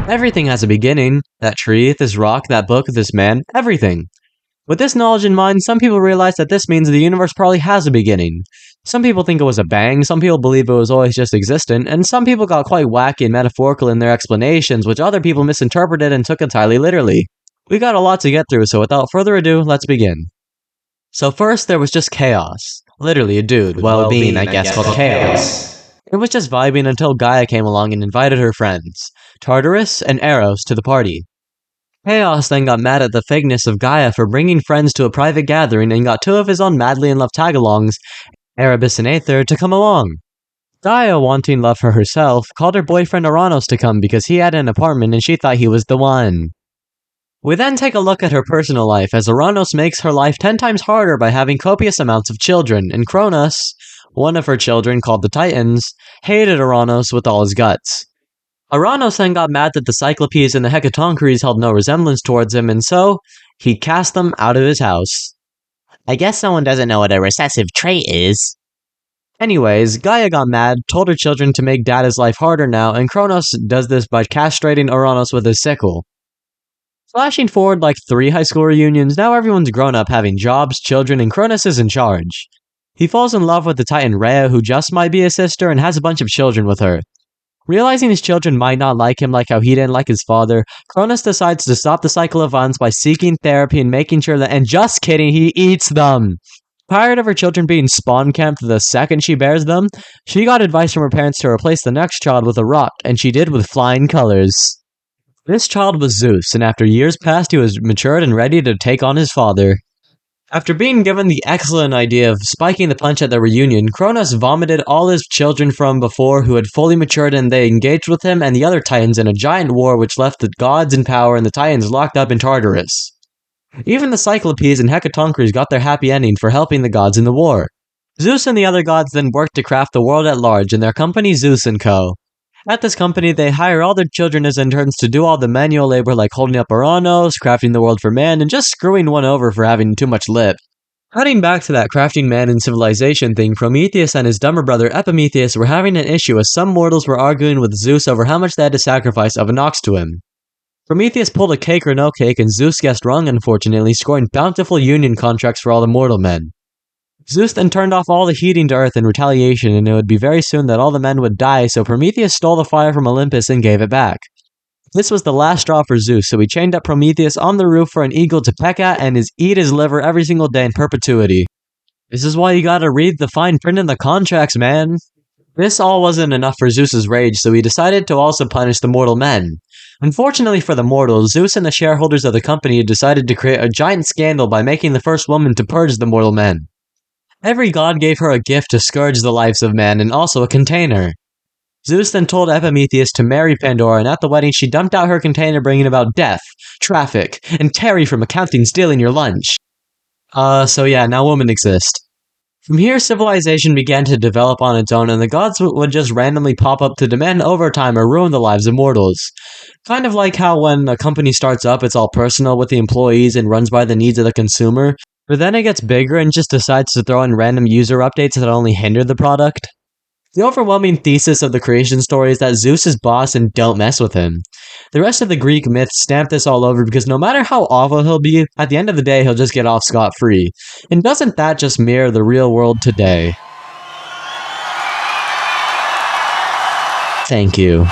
Everything has a beginning. That tree, this rock, that book, this man, everything. With this knowledge in mind, some people realize that this means the universe probably has a beginning. Some people think it was a bang, some people believe it was always just existent, and some people got quite wacky and metaphorical in their explanations, which other people misinterpreted and took entirely literally. We got a lot to get through, so without further ado, let's begin. So first, there was just chaos. Literally a dude, well-being, I guess, called Chaos. It was just vibing until Gaia came along and invited her friends, Tartarus and Eros, to the party. Chaos then got mad at the fakeness of Gaia for bringing friends to a private gathering and got two of his own madly in love tagalongs, Erebus and Aether, to come along. Gaia, wanting love for herself, called her boyfriend Oranos to come because he had an apartment and she thought he was the one. We then take a look at her personal life as Oranos makes her life 10 times harder by having copious amounts of children, and Kronos, one of her children called the Titans, hated Oranos with all his guts. Oranos then got mad that the Cyclopes and the Hecatonchires held no resemblance towards him, and so he cast them out of his house. I guess someone doesn't know what a recessive trait is. Anyways, Gaia got mad, told her children to make Data's life harder now, and Kronos does this by castrating Oranos with his sickle. Flashing forward like 3 high school reunions, now everyone's grown up having jobs, children, and Kronos is in charge. He falls in love with the Titan Rhea, who just might be his sister, and has a bunch of children with her. Realizing his children might not like him like how he didn't like his father, Kronos decides to stop the cycle of violence by seeking therapy and making sure that— and just kidding, he eats them! Tired of her children being spawn camped the second she bears them, she got advice from her parents to replace the next child with a rock, and she did with flying colors. This child was Zeus, and after years passed he was matured and ready to take on his father. After being given the excellent idea of spiking the punch at the reunion, Kronos vomited all his children from before who had fully matured, and they engaged with him and the other Titans in a giant war which left the gods in power and the Titans locked up in Tartarus. Even the Cyclopes and Hecatonchires got their happy ending for helping the gods in the war. Zeus and the other gods then worked to craft the world at large in their company Zeus & Co. At this company, they hire all their children as interns to do all the manual labor like holding up Oranos, crafting the world for man, and just screwing one over for having too much lip. Cutting back to that crafting man and civilization thing, Prometheus and his dumber brother Epimetheus were having an issue as some mortals were arguing with Zeus over how much they had to sacrifice of an ox to him. Prometheus pulled a cake or no cake, and Zeus guessed wrong unfortunately, scoring bountiful union contracts for all the mortal men. Zeus then turned off all the heating to Earth in retaliation, and it would be very soon that all the men would die, so Prometheus stole the fire from Olympus and gave it back. This was the last straw for Zeus, so he chained up Prometheus on the roof for an eagle to peck at and eat his liver every single day in perpetuity. This is why you gotta read the fine print in the contracts, man. This all wasn't enough for Zeus's rage, so he decided to also punish the mortal men. Unfortunately for the mortals, Zeus and the shareholders of the company had decided to create a giant scandal by making the first woman to purge the mortal men. Every god gave her a gift to scourge the lives of men, and also a container. Zeus then told Epimetheus to marry Pandora, and at the wedding she dumped out her container, bringing about death, traffic, and Terry from accounting stealing your lunch. So yeah, now women exist. From here, civilization began to develop on its own, and the gods would just randomly pop up to demand overtime or ruin the lives of mortals. Kind of like how when a company starts up, it's all personal with the employees and runs by the needs of the consumer, but then it gets bigger and just decides to throw in random user updates that only hinder the product. The overwhelming thesis of the creation story is that Zeus is boss and don't mess with him. The rest of the Greek myths stamp this all over because no matter how awful he'll be, at the end of the day he'll just get off scot-free. And doesn't that just mirror the real world today? Thank you.